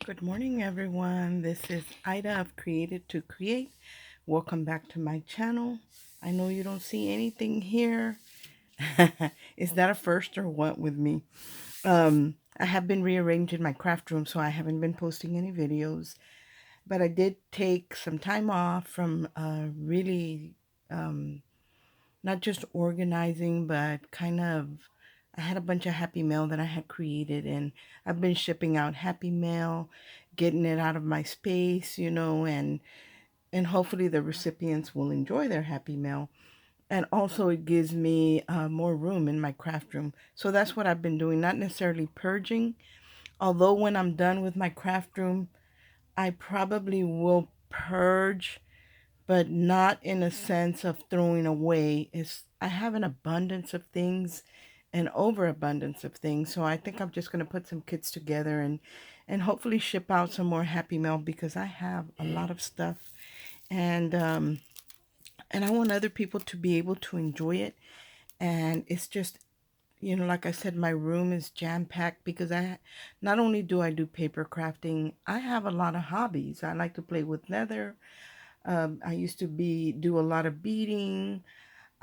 Good morning, everyone. This is Ida of Created to Create. Welcome back to my channel. I know you don't see anything here. Is that a first or what with me? I have been rearranging my craft room, so I haven't been posting any videos. But I did take some time off from really not just organizing, but kind of I had a bunch of happy mail that I had created, and I've been shipping out happy mail, getting it out of my space, and hopefully the recipients will enjoy their happy mail. And also it gives me more room in my craft room. So that's what I've been doing, not necessarily purging. Although when I'm done with my craft room, I probably will purge, but not in a sense of throwing away. It's I have an abundance of things, an overabundance of things. So I think I'm just going to put some kits together and hopefully ship out some more happy mail because I have a lot of stuff, and I want other people to be able to enjoy it. And it's just, like I said, my room is jam packed because I not only do I do paper crafting, I have a lot of hobbies. I like to play with leather. I used to do a lot of beading.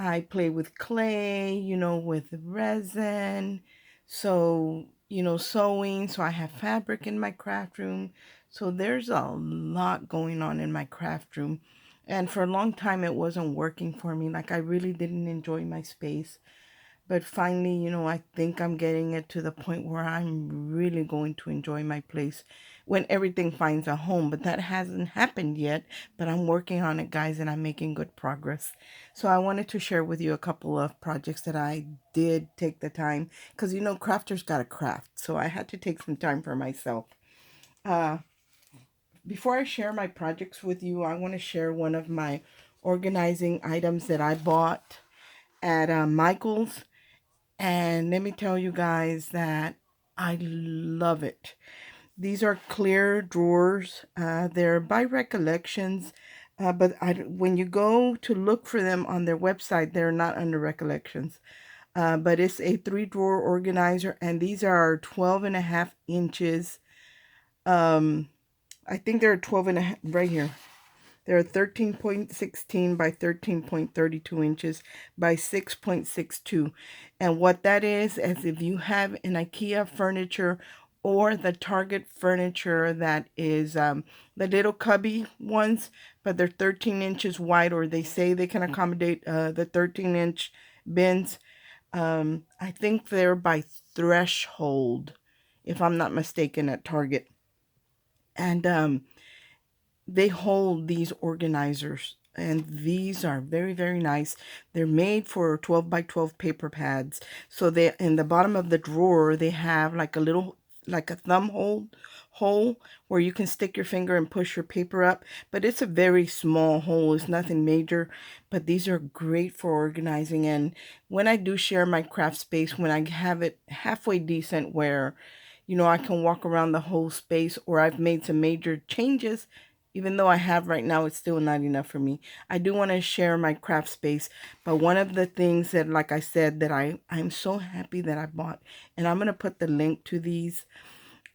I play with clay, with resin. So, sewing. So I have fabric in my craft room. So there's a lot going on in my craft room. And for a long time, it wasn't working for me. Like I really didn't enjoy my space. But finally, I think I'm getting it to the point where I'm really going to enjoy my place when everything finds a home. But that hasn't happened yet. But I'm working on it, guys, and I'm making good progress. So I wanted to share with you a couple of projects that I did take the time. Because, crafters got to craft. So I had to take some time for myself. Uh, Before I share my projects with you, I want to share one of my organizing items that I bought at Michael's. And let me tell you guys that I love it. These are clear drawers. They're by Recollections, but when you go to look for them on their website, they're not under Recollections. But it's a 3-drawer organizer, and these are 12.5 inches. Um, I think they're 12 and a half right here. They're 13.16 by 13.32 inches by 6.62. And what that is if you have an IKEA furniture or the Target furniture that is the little cubby ones, but they're 13 inches wide, or they say they can accommodate the 13-inch bins. I think they're by threshold, if I'm not mistaken, at Target. And they hold these organizers, and these are very, very nice. They're made for 12 by 12 paper pads. So they, in the bottom of the drawer, they have like a little, like a thumb hole where you can stick your finger and push your paper up, but it's a very small hole. It's nothing major, but these are great for organizing. And when I do share my craft space, when I have it halfway decent where I can walk around the whole space, or I've made some major changes, even though I have right now, it's still not enough for me. I do want to share my craft space, but one of the things that, like I said, that I'm so happy that I bought, and I'm going to put the link to these.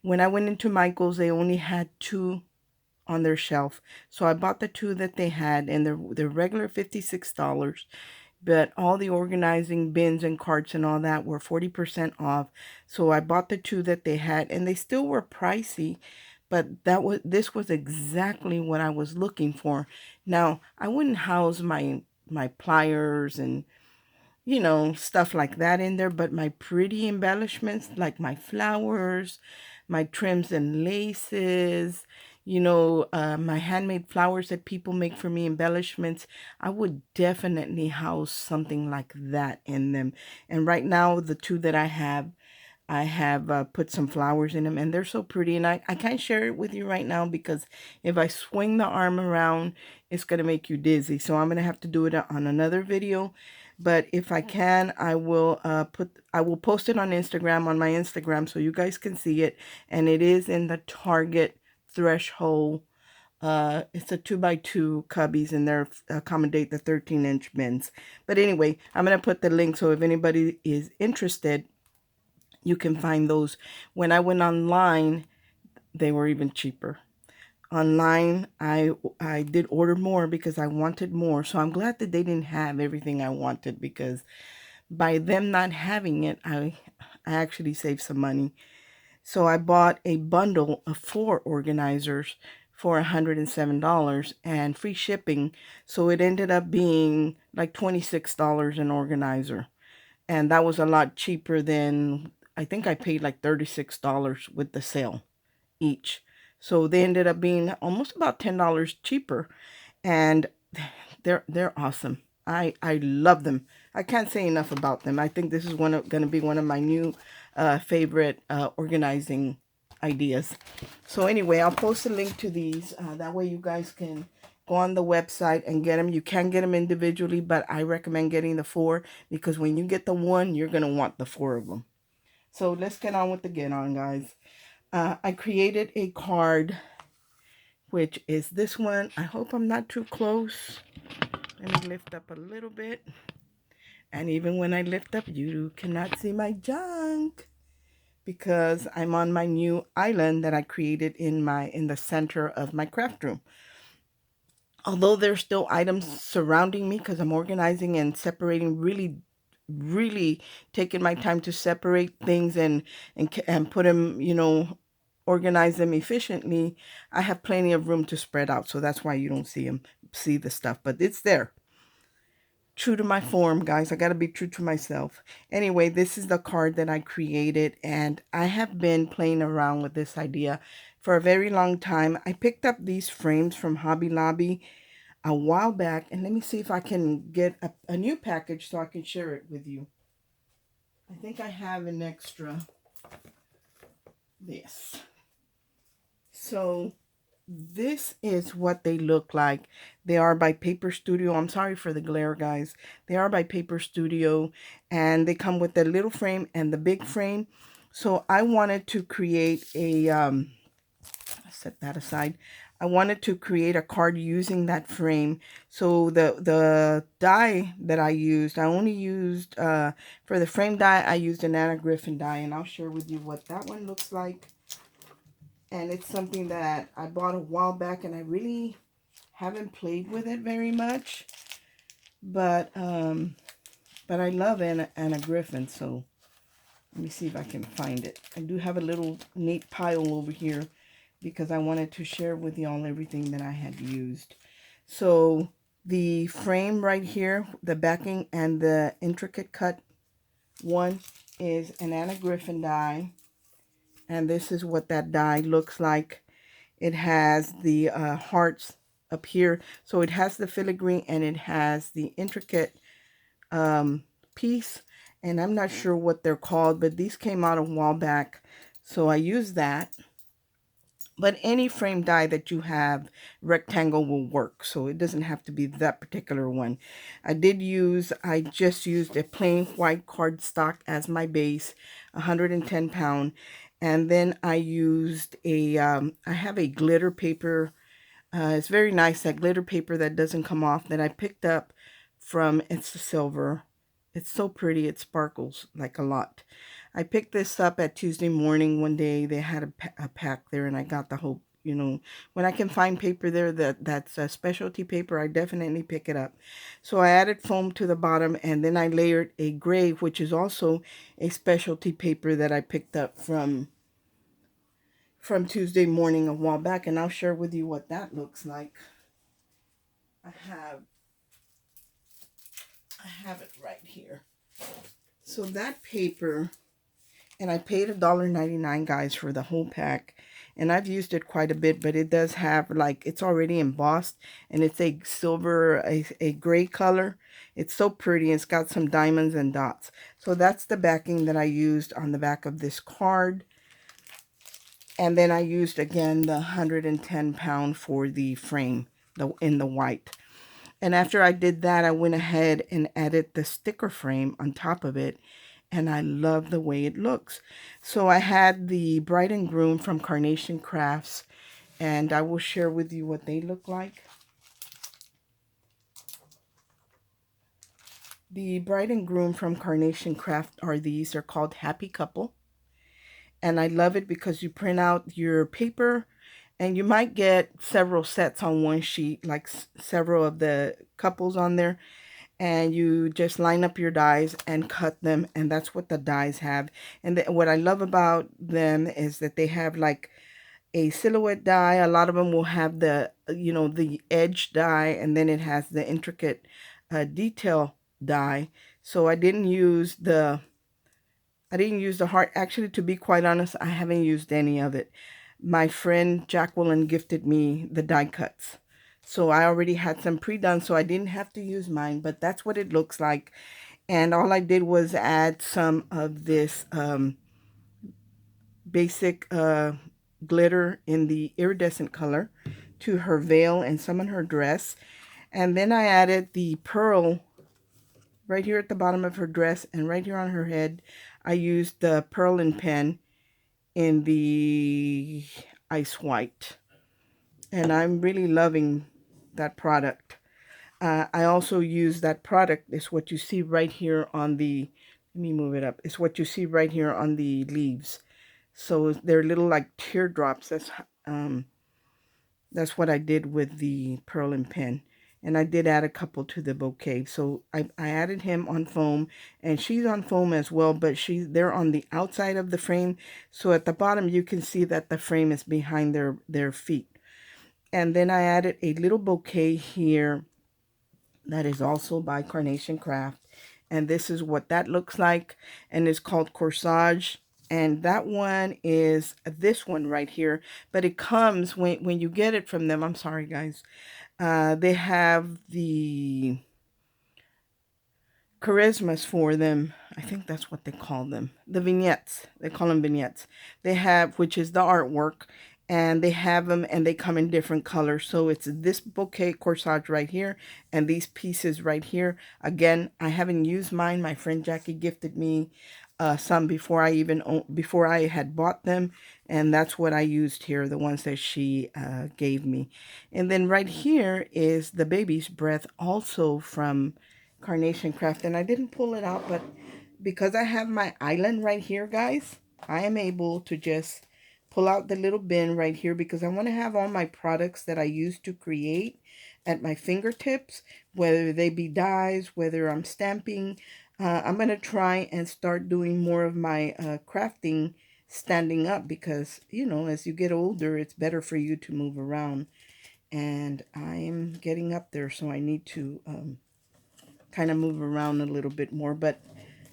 When I went into Michael's, they only had two on their shelf. So I bought the two that they had, and they're regular $56. But all the organizing bins and carts and all that were 40% off. So I bought the two that they had, and they still were pricey, but this was exactly what I was looking for. Now, I wouldn't house my pliers and stuff like that in there, but my pretty embellishments like my flowers, my trims and laces, my handmade flowers that people make for me, embellishments, I would definitely house something like that in them. And right now, the two that I have put some flowers in them, and they're so pretty. And I can't share it with you right now because if I swing the arm around, it's going to make you dizzy. So I'm going to have to do it on another video. But if I can, I will post it on Instagram, on my Instagram, so you guys can see it. And it is in the Target threshold. It's a 2x2 cubbies, and they're accommodate the 13-inch bins. But anyway, I'm going to put the link, so if anybody is interested, you can find those. When I went online, they were even cheaper. Online, I did order more because I wanted more. So I'm glad that they didn't have everything I wanted, because by them not having it, I actually saved some money. So I bought a bundle of 4 organizers for $107 and free shipping. So it ended up being like $26 an organizer. And that was a lot cheaper than, I think I paid like $36 with the sale each. So they ended up being almost about $10 cheaper, and they're awesome. I love them. I can't say enough about them. I think this is going to be one of my new favorite organizing ideas. So anyway, I'll post a link to these. That way you guys can go on the website and get them. You can get them individually, but I recommend getting the 4, because when you get the 1, you're going to want the 4 of them. So let's get on with the get on, guys. I created a card, which is this one. I hope I'm not too close. Let me lift up a little bit. And even when I lift up, you cannot see my junk, because I'm on my new island that I created in the center of my craft room. Although there's still items surrounding me, because I'm organizing and separating, really taking my time to separate things and put them, organize them efficiently. I have plenty of room to spread out, so that's why you don't see the stuff, but it's there. True to my form, guys. I got to be true to myself. Anyway, this is the card that I created, and I have been playing around with this idea for a very long time. I picked up these frames from Hobby Lobby a while back, and let me see if I can get a new package so I can share it with you. I think I have an extra. This. So this is what they look like. They are by Paper Studio. I'm sorry for the glare, guys. They are by Paper Studio, and they come with the little frame and the big frame. So I wanted to create a set that aside. I wanted to create a card using that frame. So the die that I used, I only used for the frame die, I used an Anna Griffin die, and I'll share with you what that one looks like. And it's something that I bought a while back, and I really haven't played with it very much. But I love Anna Griffin, so let me see if I can find it. I do have a little neat pile over here, because I wanted to share with y'all everything that I had used. So the frame right here, the backing and the intricate cut one, is an Anna Griffin die. And this is what that die looks like. It has the hearts up here. So it has the filigree and it has the intricate piece. And I'm not sure what they're called, but these came out a while back. So I used that. But any frame die that you have, rectangle will work. So it doesn't have to be that particular one. I just used a plain white cardstock as my base, 110 pound. And then I used I have a glitter paper. It's very nice, that glitter paper that doesn't come off, that I picked up from It's a Silver. It's so pretty. It sparkles like a lot. I picked this up at Tuesday morning one day. They had a pack there, and I got the whole, when I can find paper there that's a specialty paper, I definitely pick it up. So I added foam to the bottom, and then I layered a gray, which is also a specialty paper that I picked up from Tuesday morning a while back, and I'll share with you what that looks like. I have it right here. So that paper, and I paid $1.99, guys, for the whole pack. And I've used it quite a bit, but it does have, like, it's already embossed, and it's a silver, a gray color. It's so pretty. It's got some diamonds and dots. So that's the backing that I used on the back of this card. And then I used, again, the 110 pound for the frame, in the white. And after I did that, I went ahead and added the sticker frame on top of it. And I love the way it looks. So I had the Bride and Groom from Carnation Crafts, and I will share with you what they look like. The Bride and Groom from Carnation Craft are these. They're called Happy Couple. And I love it because you print out your paper and you might get several sets on one sheet, like several of the couples on there. And you just line up your dies and cut them, and that's what the dies have. And what I love about them is that they have like a silhouette die. A lot of them will have the, you know, the edge die, and then it has the intricate detail die. So I didn't use the heart. Actually, to be quite honest, I haven't used any of it. My friend Jacqueline gifted me the die cuts. So I already had some pre-done, so I didn't have to use mine, but that's what it looks like. And all I did was add some of this basic glitter in the iridescent color to her veil and some in her dress. And then I added the pearl right here at the bottom of her dress and right here on her head. I used the pearl and pen in the ice white. And I'm really loving that product. I also use that product. It's what you see right here on the, let me move it up. It's what you see right here on the leaves. So they're little like teardrops. That's what I did with the pearl and pen. And I did add a couple to the bouquet. So I added him on foam, and she's on foam as well, but they're on the outside of the frame. So at the bottom, you can see that the frame is behind their feet. And then I added a little bouquet here that is also by Carnation Craft. And this is what that looks like. And it's called Corsage. And that one is this one right here. But it comes, when you get it from them, I'm sorry guys, they have the charismas for them. I think that's what they call them. The vignettes. They call them vignettes. They have, which is the artwork. And they have them and they come in different colors. So it's this bouquet corsage right here and these pieces right here. Again, I haven't used mine. My friend Jackie gifted me some before I had bought them. And that's what I used here, the ones that she gave me. And then right here is the baby's breath, also from Carnation Craft. And I didn't pull it out, but because I have my island right here, guys, I am able to just pull out the little bin right here because I want to have all my products that I use to create at my fingertips, whether they be dies, whether I'm stamping. I'm going to try and start doing more of my crafting standing up because, you know, as you get older, it's better for you to move around. And I'm getting up there, so I need to kind of move around a little bit more. But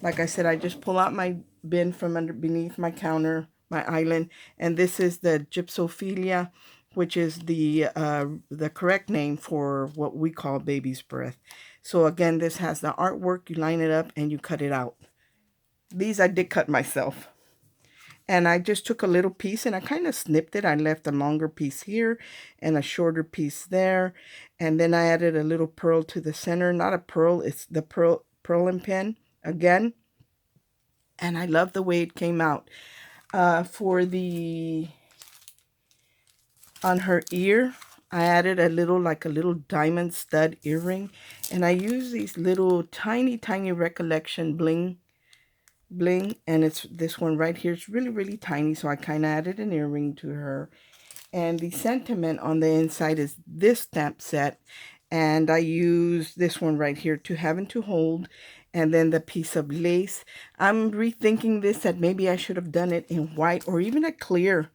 like I said, I just pull out my bin from beneath my counter, my island, and this is the gypsophilia, which is the correct name for what we call baby's breath. So again, this has the artwork. You line it up and you cut it out. These I did cut myself. And I just took a little piece and I kind of snipped it. I left a longer piece here and a shorter piece there. And then I added a little pearl to the center. Not a pearl, it's the pearl and pen again. And I love the way it came out. For the, on her ear, I added a little diamond stud earring. And I use these little tiny Recollection bling, and it's this one right here. It's really tiny, so I kind of added an earring to her. And the sentiment on the inside is this stamp set, and I use this one right here, to have and to hold, and then the piece of lace. I'm rethinking this, that maybe I should have done it in white or even a clear.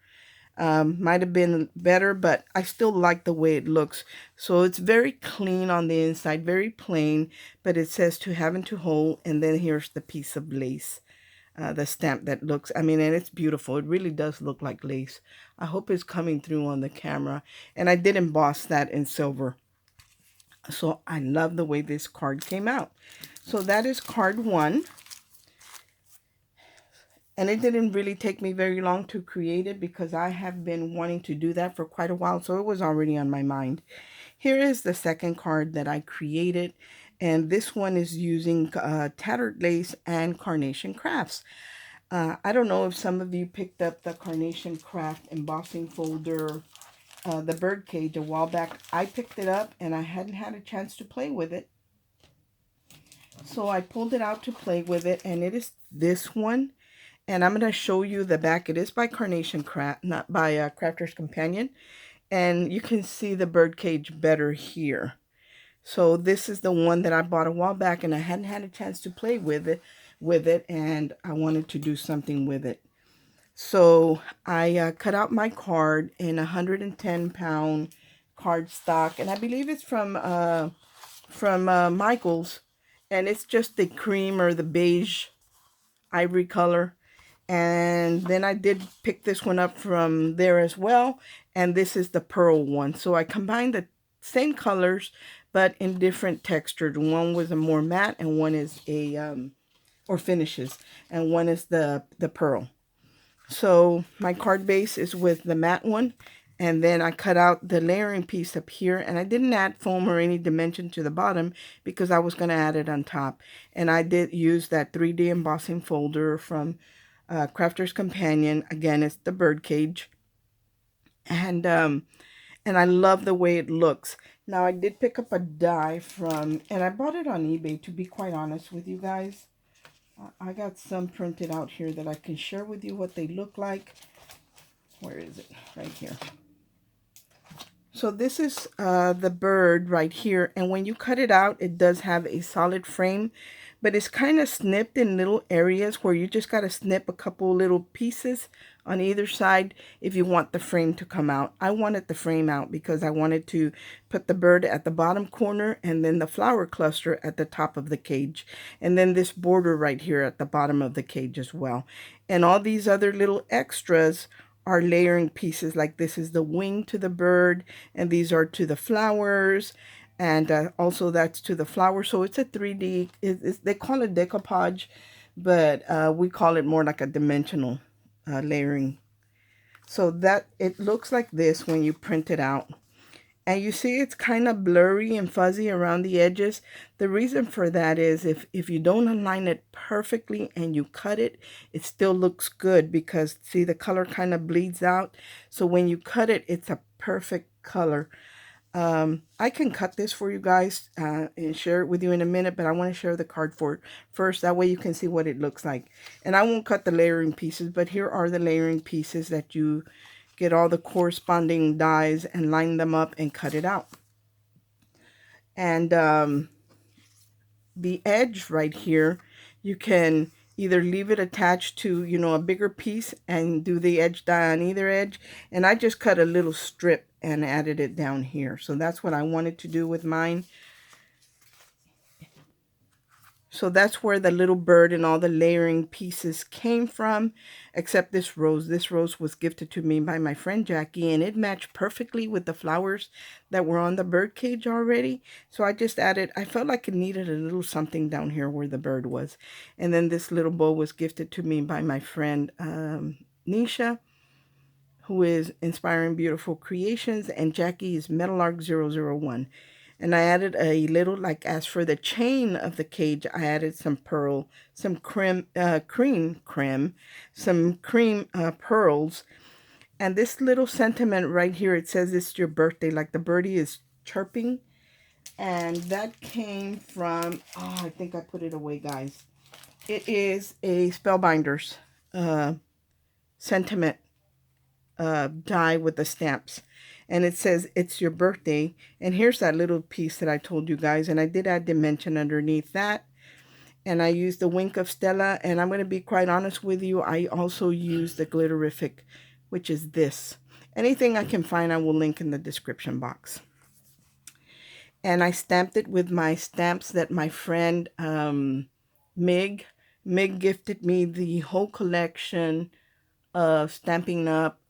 Might have been better, but I still like the way it looks. So it's very clean on the inside, very plain, but it says to have and to hold, and then here's the piece of lace. The stamp that looks, I mean, and it's beautiful. It really does look like lace. I hope it's coming through on the camera. And I did emboss that in silver. So I love the way this card came out. So that is card 1. And it didn't really take me very long to create it because I have been wanting to do that for quite a while. So it was already on my mind. Here is the second card that I created. And this one is using tattered lace and Carnation Crafts. I don't know if some of you picked up the Carnation Craft embossing folder, the Birdcage, a while back. I picked it up and I hadn't had a chance to play with it. So I pulled it out to play with it, and it is this one. And I'm going to show you the back. It is by Carnation Craft, not by Crafter's Companion. And you can see the birdcage better here. So this is the one that I bought a while back, and I hadn't had a chance to play with it, and I wanted to do something with it. So I cut out my card in 110-pound cardstock, and I believe it's from Michael's, and it's just the cream or the beige ivory color. And then I did pick this one up from there as well, and this is the pearl one. So I combined the same colors but in different textures. One was a more matte, and one is a or finishes, and one is the pearl. So my card base is with the matte one, and then I cut out the layering piece up here, and I didn't add foam or any dimension to the bottom because I was going to add it on top. And I did use that 3D embossing folder from Crafter's Companion. Again, it's the Birdcage, and I love the way it looks. Now I did pick up a die from, and I bought it on eBay, to be quite honest with you guys. I got some printed out here that I can share with you what they look like. Where is it? Right here. So this is the bird right here, and when you cut it out, it does have a solid frame, but it's kind of snipped in little areas where you just got to snip a couple little pieces on either side if you want the frame to come out. I wanted the frame out because I wanted to put the bird at the bottom corner and then the flower cluster at the top of the cage, and then this border right here at the bottom of the cage as well. And all these other little extras are layering pieces, like this is the wing to the bird, and these are to the flowers, and also that's to the flower. So it's a 3D, they call it decoupage, but we call it more like a dimensional layering. So that it looks like this when you print it out. And you see it's kind of blurry and fuzzy around the edges. The reason for that is if you don't align it perfectly and you cut it, it still looks good because, see, the color kind of bleeds out. So when you cut it, it's a perfect color. I can cut this for you guys and share it with you in a minute, but I want to share the card for it first. That way you can see what it looks like. And I won't cut the layering pieces, but here are the layering pieces that you get all the corresponding dies and line them up and cut it out. And the edge right here, you can either leave it attached to, you know, a bigger piece and do the edge die on either edge. And I just cut a little strip and added it down here. So that's what I wanted to do with mine. So that's where the little bird and all the layering pieces came from, except this rose. This rose was gifted to me by my friend Jackie, and it matched perfectly with the flowers that were on the bird cage already. So I just added, I felt like it needed a little something down here where the bird was. And then this little bow was gifted to me by my friend Nisha, who is Inspiring Beautiful Creations, and Jackie is Metalark001. And I added a little, like, as for the chain of the cage, I added some pearl, some cream pearls. And this little sentiment right here, it says it's your birthday, like the birdie is chirping. And that came from, oh, I think I put it away, guys. It is a Spellbinders sentiment die with the stamps. And it says it's your birthday, and here's that little piece that I told you guys, and I did add dimension underneath that, and I used the Wink of Stella, and I'm going to be quite honest with you, I also used the Glitterific, which is this. Anything I can find I will link in the description box. And I stamped it with my stamps that my friend Mig gifted me the whole collection of Stampin' Up!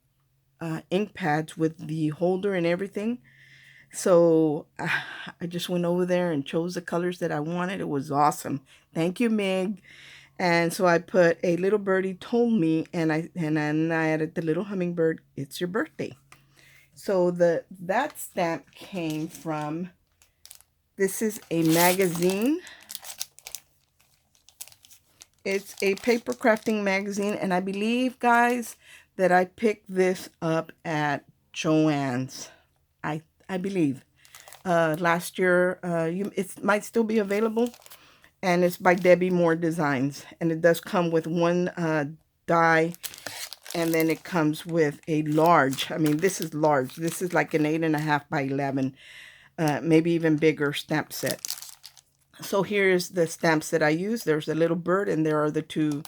Ink pads with the holder and everything. So I just went over there and chose the colors that I wanted. It was awesome. Thank you, Meg. And so I put a little birdie told me, and then I added the little hummingbird. It's your birthday. So that stamp came from, this is a magazine. It's a paper crafting magazine, and I believe, guys, that I picked this up at Joann's. I believe last year. It might still be available, and it's by Debbie Moore Designs, and it does come with one die. And then it comes with a large, I mean, this is large. This is like an 8.5 by 11, maybe even bigger stamp set. So here's the stamps that I use. There's a little bird, and there are the two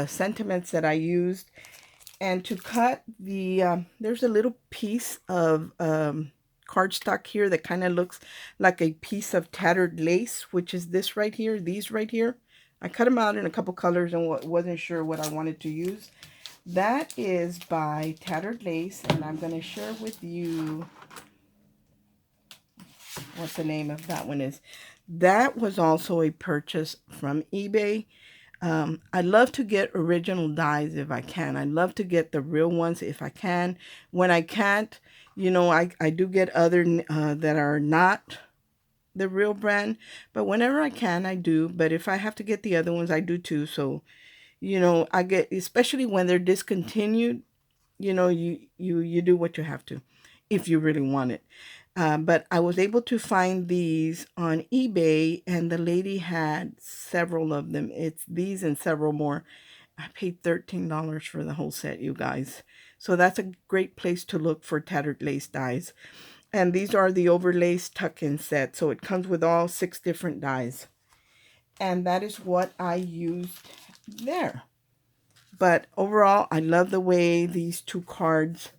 sentiments that I used. And to cut the, there's a little piece of cardstock here that kind of looks like a piece of tattered lace, which is this right here, these right here. I cut them out in a couple colors and wasn't sure what I wanted to use. That is by Tattered Lace, and I'm going to share with you what the name of that one is. That was also a purchase from eBay. I love to get original dies if I can. I love to get the real ones if I can. When I can't, you know, I do get other that are not the real brand. But whenever I can, I do. But if I have to get the other ones, I do too. So, you know, I get, especially when they're discontinued, you know, you do what you have to if you really want it. But I was able to find these on eBay, and the lady had several of them. It's these and several more. I paid $13 for the whole set, you guys. So that's a great place to look for Tattered Lace dies. And these are the overlace tuck-in set. So it comes with all 6 different dies. And that is what I used there. But overall, I love the way these 2 cards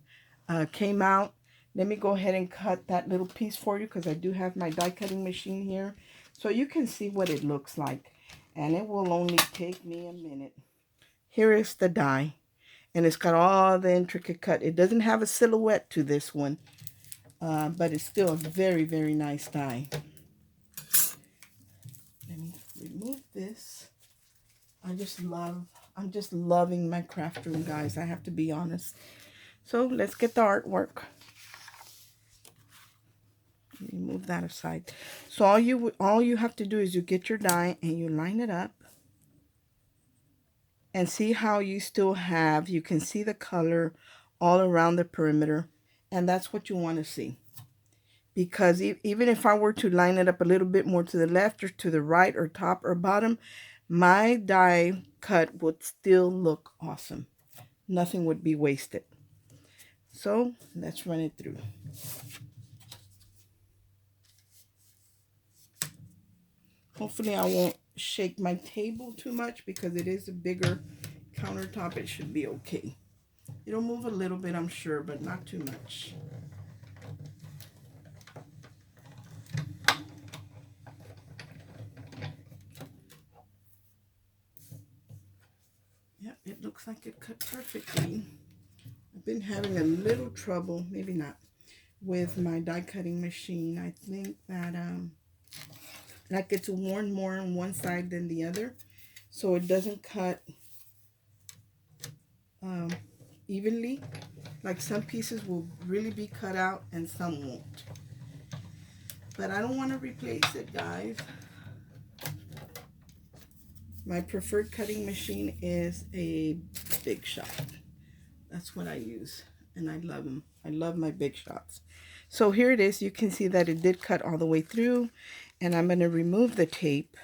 came out. Let me go ahead and cut that little piece for you because I do have my die cutting machine here. So you can see what it looks like. And it will only take me a minute. Here is the die. And it's got all the intricate cut. It doesn't have a silhouette to this one. But it's still a very, very nice die. Let me remove this. I'm just loving my craft room, guys. I have to be honest. So let's get the artwork. Move that aside. So all you have to do is you get your die and you line it up. And see how you still have, you can see the color all around the perimeter. And that's what you want to see. Because even if I were to line it up a little bit more to the left or to the right or top or bottom, my die cut would still look awesome. Nothing would be wasted. So let's run it through. Hopefully I won't shake my table too much because it is a bigger countertop. It should be okay. It'll move a little bit, I'm sure, but not too much. Yep, it looks like it cut perfectly. I've been having a little trouble, maybe not, with my die cutting machine. I think that like it's worn more on one side than the other, so it doesn't cut evenly. Like some pieces will really be cut out and some won't. But I don't want to replace it, guys. My preferred cutting machine is a Big Shot. That's what I use, and I love them. I love my Big Shots. So here it is. You can see that it did cut all the way through, and I'm going to remove the tape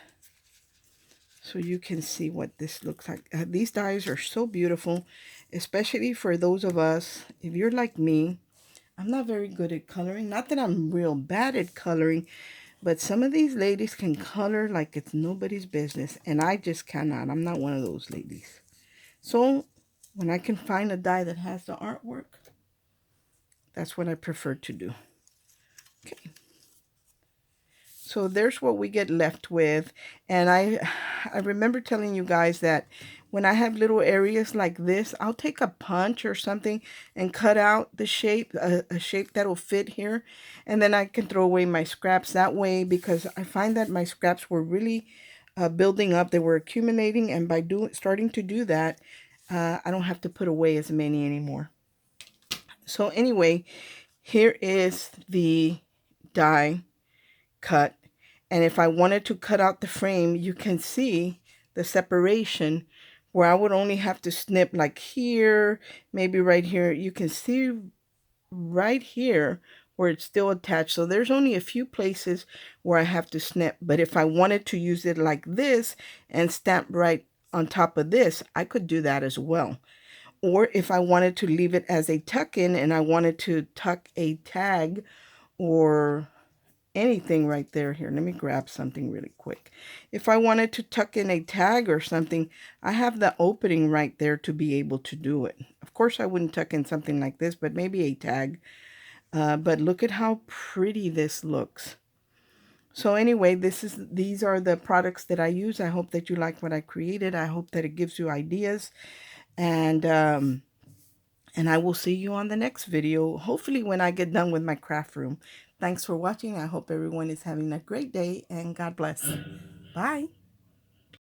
so you can see what this looks like. These dies are so beautiful, especially for those of us, if you're like me. I'm not very good at coloring. Not that I'm real bad at coloring, but some of these ladies can color like it's nobody's business, and I just cannot. I'm not one of those ladies. So when I can find a die that has the artwork, that's what I prefer to do. Okay. So there's what we get left with. And I remember telling you guys that when I have little areas like this, I'll take a punch or something and cut out the shape, a shape that'll fit here. And then I can throw away my scraps that way, because I find that my scraps were really building up. They were accumulating. And by starting to do that, I don't have to put away as many anymore. So anyway, here is the die cut. And if I wanted to cut out the frame, you can see the separation where I would only have to snip like here, maybe right here. You can see right here where it's still attached. So there's only a few places where I have to snip. But if I wanted to use it like this and stamp right on top of this, I could do that as well. Or if I wanted to leave it as a tuck-in and I wanted to tuck a tag or anything right there. Here, let me grab something really quick. If I wanted to tuck in a tag or something, I have the opening right there to be able to do it. Of course, I wouldn't tuck in something like this, but maybe a tag. But look at how pretty this looks. So anyway, these are the products that I use. I hope that you like what I created. I hope that it gives you ideas. And I will see you on the next video, hopefully when I get done with my craft room. Thanks for watching. I hope everyone is having a great day, and God bless. Bye.